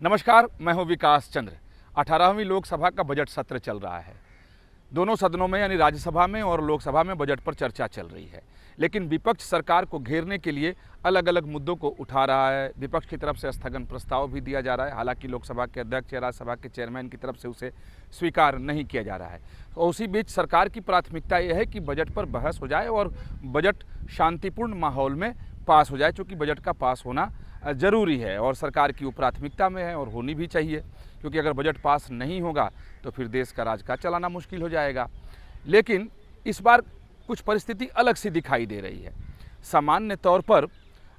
नमस्कार, मैं हूं विकास चंद्र। 18वीं लोकसभा का बजट सत्र चल रहा है। दोनों सदनों में यानी राज्यसभा में और लोकसभा में बजट पर चर्चा चल रही है। लेकिन विपक्ष सरकार को घेरने के लिए अलग अलग मुद्दों को उठा रहा है। विपक्ष की तरफ से स्थगन प्रस्ताव भी दिया जा रहा है, हालांकि लोकसभा के अध्यक्ष या राज्यसभा के चेयरमैन की तरफ से उसे स्वीकार नहीं किया जा रहा है। और उसी बीच सरकार की प्राथमिकता यह है कि बजट पर बहस हो जाए और बजट शांतिपूर्ण माहौल में पास हो जाए, चूँकि बजट का पास होना ज़रूरी है और सरकार की वो प्राथमिकता में है और होनी भी चाहिए, क्योंकि अगर बजट पास नहीं होगा तो फिर देश का राजकाज चलाना मुश्किल हो जाएगा। लेकिन इस बार कुछ परिस्थिति अलग सी दिखाई दे रही है। सामान्य तौर पर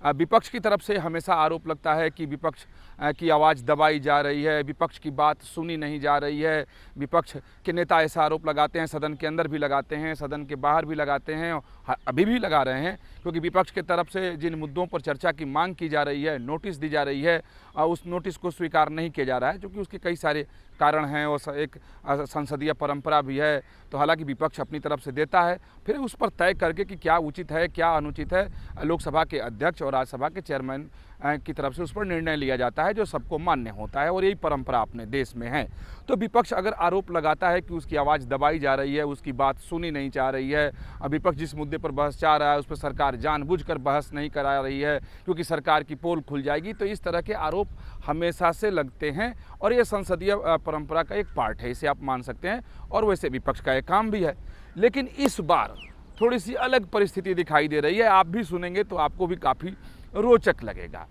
विपक्ष की तरफ से हमेशा आरोप लगता है कि विपक्ष की आवाज़ दबाई जा रही है, विपक्ष की बात सुनी नहीं जा रही है। विपक्ष के नेता ऐसा आरोप लगाते हैं, सदन के अंदर भी लगाते हैं, सदन के बाहर भी लगाते हैं, अभी भी लगा रहे हैं, क्योंकि विपक्ष के तरफ से जिन मुद्दों पर चर्चा की मांग की जा रही है, नोटिस दी जा रही है, उस नोटिस को स्वीकार नहीं किया जा रहा है, क्योंकि उसके कई सारे कारण हैं और एक संसदीय परंपरा भी है। तो हालांकि विपक्ष अपनी तरफ से देता है, फिर उस पर तय करके कि क्या उचित है क्या अनुचित है, लोकसभा के अध्यक्ष और राज्यसभा के चेयरमैन की तरफ से उस पर निर्णय लिया जाता है, जो सबको मान्य होता है और यही परंपरा अपने देश में है। तो विपक्ष अगर आरोप लगाता है कि उसकी आवाज़ दबाई जा रही है, उसकी बात सुनी नहीं जा रही है, विपक्ष जिस मुद्दे पर बहस चाह रहा है उस पर सरकार जानबूझकर बहस नहीं करा रही है क्योंकि सरकार की पोल खुल जाएगी, तो इस तरह के आरोप हमेशा से लगते हैं और ये संसदीय परंपरा का एक पार्ट है, इसे आप मान सकते हैं, और वैसे विपक्ष का एक काम भी है। लेकिन इस बार थोड़ी सी अलग परिस्थिति दिखाई दे रही है। आप भी सुनेंगे तो आपको भी काफ़ी रोचक लगेगा।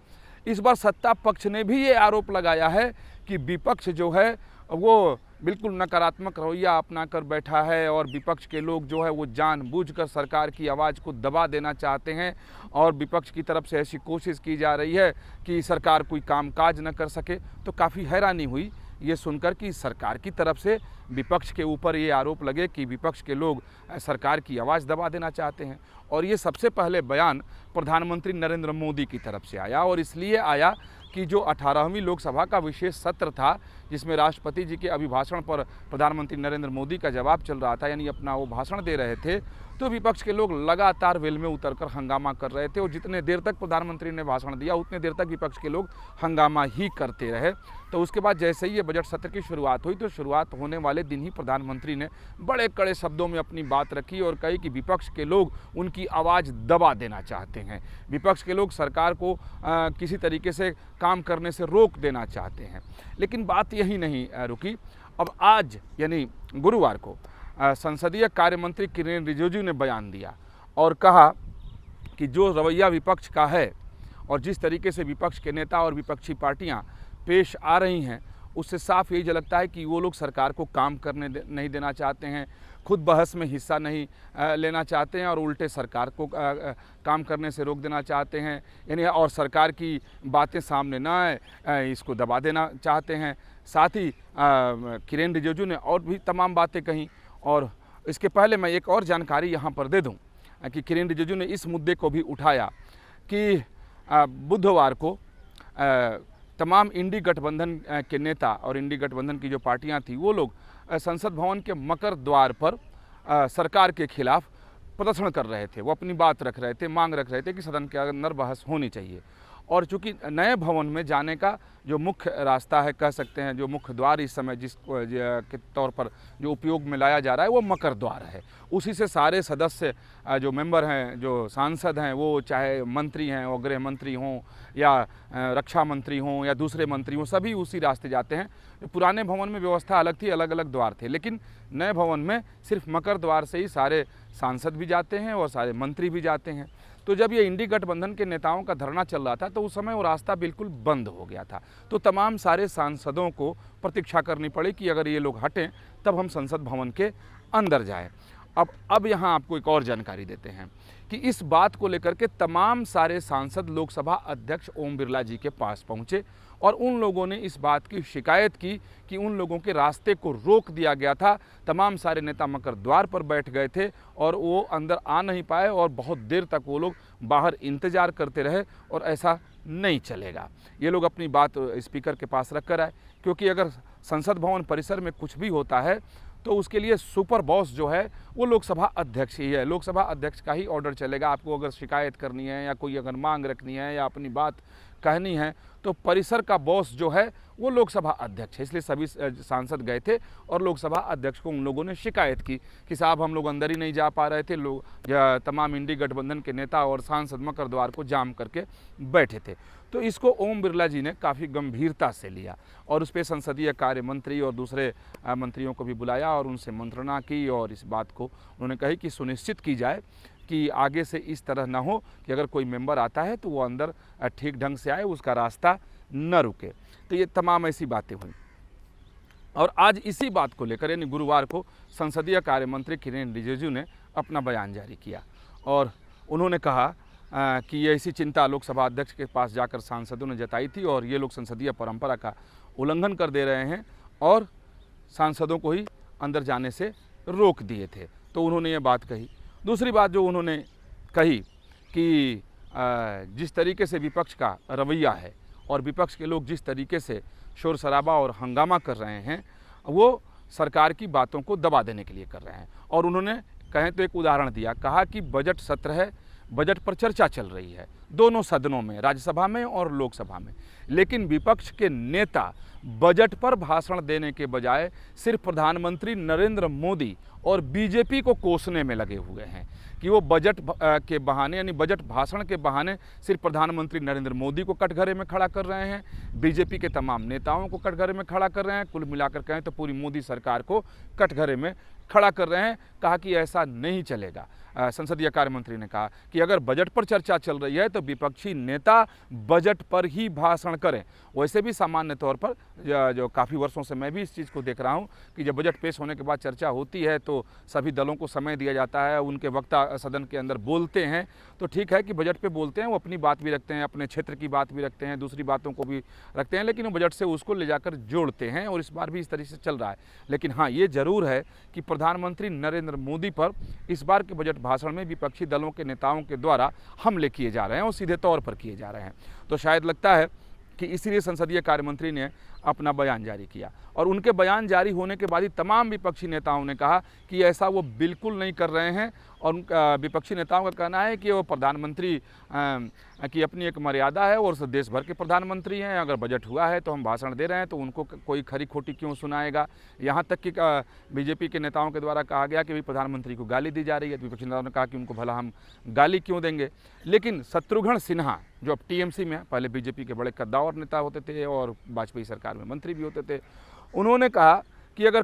इस बार सत्ता पक्ष ने भी ये आरोप लगाया है कि विपक्ष जो है वो बिल्कुल नकारात्मक रवैया अपना कर बैठा है और विपक्ष के लोग जो है वो जानबूझकर सरकार की आवाज़ को दबा देना चाहते हैं और विपक्ष की तरफ से ऐसी कोशिश की जा रही है कि सरकार कोई कामकाज न कर सके। तो काफ़ी हैरानी हुई ये सुनकर कि सरकार की तरफ से विपक्ष के ऊपर ये आरोप लगे कि विपक्ष के लोग सरकार की आवाज़ दबा देना चाहते हैं। और ये सबसे पहले बयान प्रधानमंत्री नरेंद्र मोदी की तरफ से आया, और इसलिए आया कि जो 18वीं लोकसभा का विशेष सत्र था, जिसमें राष्ट्रपति जी के अभिभाषण पर प्रधानमंत्री नरेंद्र मोदी का जवाब चल रहा था, यानी अपना वो भाषण दे रहे थे, तो विपक्ष के लोग लगातार वेल में उतरकर हंगामा कर रहे थे और जितने देर तक प्रधानमंत्री ने भाषण दिया उतने देर तक विपक्ष के लोग हंगामा ही करते रहे। तो उसके बाद जैसे ही ये बजट सत्र की शुरुआत हुई तो शुरुआत होने वाले दिन ही प्रधानमंत्री ने बड़े कड़े शब्दों में अपनी बात रखी और कही कि विपक्ष के लोग उनकी आवाज़ दबा देना चाहते हैं, विपक्ष के लोग सरकार को किसी तरीके से काम करने से रोक देना चाहते हैं। लेकिन बात यही नहीं रुकी। अब आज यानी गुरुवार को संसदीय कार्य मंत्री किरेन रिजिजू ने बयान दिया और कहा कि जो रवैया विपक्ष का है और जिस तरीके से विपक्ष के नेता और विपक्षी पार्टियां पेश आ रही हैं, उससे साफ यही झलकता है कि वो लोग सरकार को काम करने नहीं देना चाहते हैं, खुद बहस में हिस्सा नहीं लेना चाहते हैं और उल्टे सरकार को काम करने से रोक देना चाहते हैं, यानी और सरकार की बातें सामने ना आए इसको दबा देना चाहते हैं। साथ ही किरेन रिजिजू ने और भी तमाम बातें कहीं। और इसके पहले मैं एक और जानकारी यहाँ पर दे दूँ कि किरेन रिजिजू ने इस मुद्दे को भी उठाया कि बुधवार को तमाम इंडी गठबंधन के नेता और इंडी गठबंधन की जो पार्टियां थी वो लोग संसद भवन के मकर द्वार पर सरकार के खिलाफ प्रदर्शन कर रहे थे। वो अपनी बात रख रहे थे, मांग रख रहे थे कि सदन के अंदर बहस होनी चाहिए। और चूँकि नए भवन में जाने का जो मुख्य रास्ता है, कह सकते हैं जो मुख्य द्वार इस समय जिस के तौर पर जो उपयोग में लाया जा रहा है वो मकर द्वार है। उसी से सारे सदस्य जो मेंबर हैं, जो सांसद हैं, वो चाहे मंत्री हैं और गृह मंत्री हों या रक्षा मंत्री हों या दूसरे मंत्री हों, सभी उसी रास्ते जाते हैं। पुराने भवन में व्यवस्था अलग थी, अलग अलग द्वार थे, लेकिन नए भवन में सिर्फ मकर द्वार से ही सारे सांसद भी जाते हैं और सारे मंत्री भी जाते हैं। तो जब ये इंडी गठबंधन के नेताओं का धरना चल रहा था तो उस समय वो रास्ता बिल्कुल बंद हो गया था। तो तमाम सारे सांसदों को प्रतीक्षा करनी पड़ी कि अगर ये लोग हटें तब हम संसद भवन के अंदर जाएं। अब यहाँ आपको एक और जानकारी देते हैं कि इस बात को लेकर के तमाम सारे सांसद लोकसभा अध्यक्ष ओम बिरला जी के पास पहुँचे और उन लोगों ने इस बात की शिकायत की कि उन लोगों के रास्ते को रोक दिया गया था। तमाम सारे नेता मकर द्वार पर बैठ गए थे और वो अंदर आ नहीं पाए और बहुत देर तक वो लोग बाहर इंतज़ार करते रहे और ऐसा नहीं चलेगा। ये लोग अपनी बात स्पीकर के पास रख कर आए, क्योंकि अगर संसद भवन परिसर में कुछ भी होता है तो उसके लिए सुपर बॉस जो है वो लोकसभा अध्यक्ष ही है। लोकसभा अध्यक्ष का ही ऑर्डर चलेगा। आपको अगर शिकायत करनी है या कोई अगर मांग रखनी है या अपनी बात कहनी है तो परिसर का बॉस जो है वो लोकसभा अध्यक्ष है, इसलिए सभी सांसद गए थे और लोकसभा अध्यक्ष को उन लोगों ने शिकायत की कि साहब हम लोग अंदर ही नहीं जा पा रहे थे, लोग तमाम इंडी गठबंधन के नेता और सांसद मकर द्वार को जाम करके बैठे थे। तो इसको ओम बिरला जी ने काफ़ी गंभीरता से लिया और उस पर संसदीय कार्य मंत्री और दूसरे मंत्रियों को भी बुलाया और उनसे मंत्रणा की और इस बात को उन्होंने कही कि सुनिश्चित की जाए कि आगे से इस तरह ना हो कि अगर कोई मेंबर आता है तो वो अंदर ठीक ढंग से आए, उसका रास्ता न रुके। तो ये तमाम ऐसी बातें हुई और आज इसी बात को लेकर यानी गुरुवार को संसदीय कार्य मंत्री किरेन रिजिजू ने अपना बयान जारी किया और उन्होंने कहा कि ये ऐसी चिंता लोकसभा अध्यक्ष के पास जाकर सांसदों ने जताई थी और ये लोग संसदीय परंपरा का उल्लंघन कर दे रहे हैं और सांसदों को ही अंदर जाने से रोक दिए थे। तो उन्होंने ये बात कही। दूसरी बात जो उन्होंने कही कि जिस तरीके से विपक्ष का रवैया है और विपक्ष के लोग जिस तरीके से शोर शराबा और हंगामा कर रहे हैं वो सरकार की बातों को दबा देने के लिए कर रहे हैं। और उन्होंने कहें तो एक उदाहरण दिया, कहा कि बजट सत्र है, बजट पर चर्चा चल रही है दोनों सदनों में, राज्यसभा में और लोकसभा में, लेकिन विपक्ष के नेता बजट पर भाषण देने के बजाय सिर्फ प्रधानमंत्री नरेंद्र मोदी और बीजेपी को कोसने में लगे हुए हैं कि वो बजट के बहाने यानी बजट भाषण के बहाने सिर्फ प्रधानमंत्री नरेंद्र मोदी को कटघरे में खड़ा कर रहे हैं, बीजेपी के तमाम नेताओं को कटघरे में खड़ा कर रहे हैं, कुल मिलाकर कहें तो पूरी मोदी सरकार को कटघरे में खड़ा कर रहे हैं। कहा कि ऐसा नहीं चलेगा। संसदीय कार्य मंत्री ने कहा कि अगर बजट पर चर्चा चल रही है तो विपक्षी नेता बजट पर ही भाषण करें। वैसे भी सामान्य तौर पर जो काफ़ी वर्षों से मैं भी इस चीज़ को देख रहा हूँ कि जब बजट पेश होने के बाद चर्चा होती है तो सभी दलों को समय दिया जाता है, उनके वक्ता सदन के अंदर बोलते हैं। तो ठीक है कि बजट पे बोलते हैं, वो अपनी बात भी रखते हैं, अपने क्षेत्र की बात भी रखते हैं, दूसरी बातों को भी रखते हैं, लेकिन वो बजट से उसको ले जाकर जोड़ते हैं और इस बार भी इस तरीके से चल रहा है। लेकिन हाँ, ये ज़रूर है कि प्रधानमंत्री नरेंद्र मोदी पर इस बार के बजट भाषण में विपक्षी दलों के नेताओं के द्वारा हमले किए जा रहे हैं और सीधे तौर पर किए जा रहे हैं। तो शायद लगता है कि इसीलिए संसदीय कार्य मंत्री ने अपना बयान जारी किया और उनके बयान जारी होने के बाद ही तमाम विपक्षी नेताओं ने कहा कि ऐसा वो बिल्कुल नहीं कर रहे हैं। और विपक्षी नेताओं का कहना है कि वो प्रधानमंत्री की अपनी एक मर्यादा है और देश भर के प्रधानमंत्री हैं, अगर बजट हुआ है तो हम भाषण दे रहे हैं तो उनको कोई खरी खोटी क्यों सुनाएगा। यहाँ तक कि बीजेपी के नेताओं के द्वारा कहा गया कि प्रधानमंत्री को गाली दी जा रही है। विपक्षी नेताओं ने कहा कि उनको भला हम गाली क्यों देंगे। लेकिन शत्रुघ्न सिन्हा जो अब टीएमसी में, पहले बीजेपी के बड़े कद्दावर नेता होते थे और वाजपेयी सरकार में मंत्री भी होते थे, उन्होंने कहा कि अगर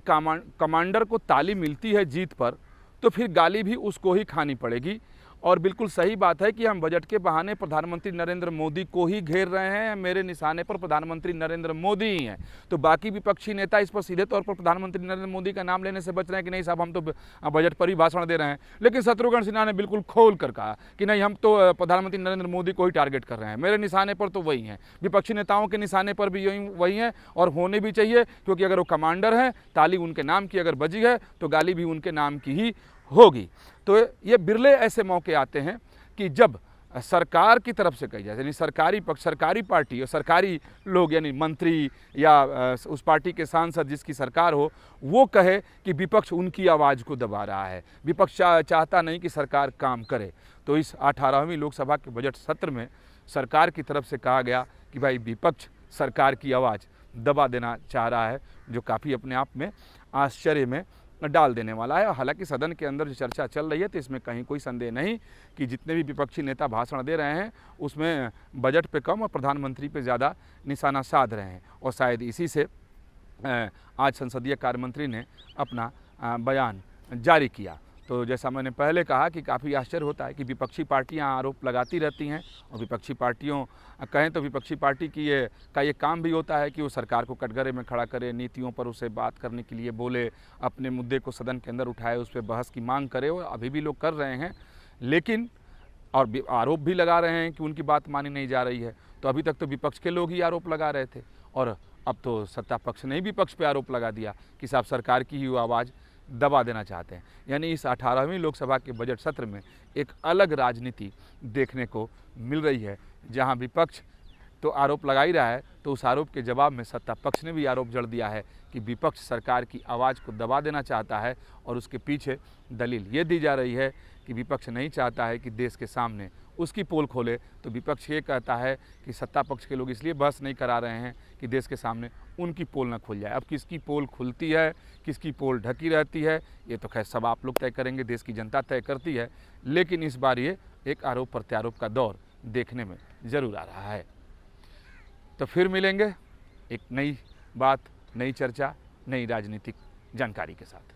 कमांडर को ताली मिलती है जीत पर तो फिर गाली भी उसको ही खानी पड़ेगी। और बिल्कुल सही बात है कि हम बजट के बहाने प्रधानमंत्री नरेंद्र मोदी को ही घेर रहे हैं, मेरे निशाने पर प्रधानमंत्री नरेंद्र मोदी ही हैं। तो बाकी विपक्षी नेता इस पर सीधे तौर पर प्रधानमंत्री नरेंद्र मोदी का नाम लेने से बच रहे हैं कि नहीं साहब हम तो बजट पर ही भाषण दे रहे हैं। लेकिन शत्रुघ्न सिन्हा ने बिल्कुल खोल कर कहा कि नहीं, हम तो प्रधानमंत्री नरेंद्र मोदी को ही टारगेट कर रहे हैं, मेरे निशाने पर तो वही हैं। विपक्षी नेताओं के निशाने पर भी वही हैं और होने भी चाहिए, क्योंकि अगर वो कमांडर हैं, ताली उनके नाम की अगर बजी है तो गाली भी उनके नाम की ही होगी। तो ये बिरले ऐसे मौके आते हैं कि जब सरकार की तरफ से कही जाए, यानी सरकारी पक्ष, सरकारी पार्टी और सरकारी लोग यानी मंत्री या उस पार्टी के सांसद जिसकी सरकार हो, वो कहे कि विपक्ष उनकी आवाज़ को दबा रहा है, विपक्ष चाहता नहीं कि सरकार काम करे। तो इस 18वीं लोकसभा के बजट सत्र में सरकार की तरफ से कहा गया कि भाई विपक्ष सरकार की आवाज़ दबा देना चाह रहा है, जो काफ़ी अपने आप में आश्चर्य में डाल देने वाला है। हालांकि सदन के अंदर जो चर्चा चल रही है तो इसमें कहीं कोई संदेह नहीं कि जितने भी विपक्षी नेता भाषण दे रहे हैं उसमें बजट पे कम और प्रधानमंत्री पे ज़्यादा निशाना साध रहे हैं। और शायद इसी से आज संसदीय कार्य मंत्री ने अपना बयान जारी किया। तो जैसा मैंने पहले कहा कि काफ़ी आश्चर्य होता है कि विपक्षी पार्टियां आरोप लगाती रहती हैं और विपक्षी पार्टियों कहें तो विपक्षी पार्टी की ये काम भी होता है कि वो सरकार को कटघरे में खड़ा करे, नीतियों पर उसे बात करने के लिए बोले, अपने मुद्दे को सदन के अंदर उठाए, उस पर बहस की मांग करे, और अभी भी लोग कर रहे हैं। लेकिन और आरोप भी लगा रहे हैं कि उनकी बात मानी नहीं जा रही है। तो अभी तक तो विपक्ष के लोग ही आरोप लगा रहे थे और अब तो सत्ता पक्ष ने भी विपक्ष पे आरोप लगा दिया कि साहब सरकार की ही वो आवाज़ दबा देना चाहते हैं। यानी इस 18वीं लोकसभा के बजट सत्र में एक अलग राजनीति देखने को मिल रही है, जहां विपक्ष तो आरोप लगा ही रहा है, तो उस आरोप के जवाब में सत्ता पक्ष ने भी आरोप जड़ दिया है कि विपक्ष सरकार की आवाज़ को दबा देना चाहता है। और उसके पीछे दलील ये दी जा रही है कि विपक्ष नहीं चाहता है कि देश के सामने उसकी पोल खोले, तो विपक्ष ये कहता है कि सत्ता पक्ष के लोग इसलिए बहस नहीं करा रहे हैं कि देश के सामने उनकी पोल ना खुल जाए। अब किसकी पोल खुलती है, किसकी पोल ढकी रहती है, ये तो खैर सब आप लोग तय करेंगे, देश की जनता तय करती है। लेकिन इस बार ये एक आरोप प्रत्यारोप का दौर देखने में ज़रूर आ रहा है। तो फिर मिलेंगे एक नई बात, नई चर्चा, नई राजनीतिक जानकारी के साथ।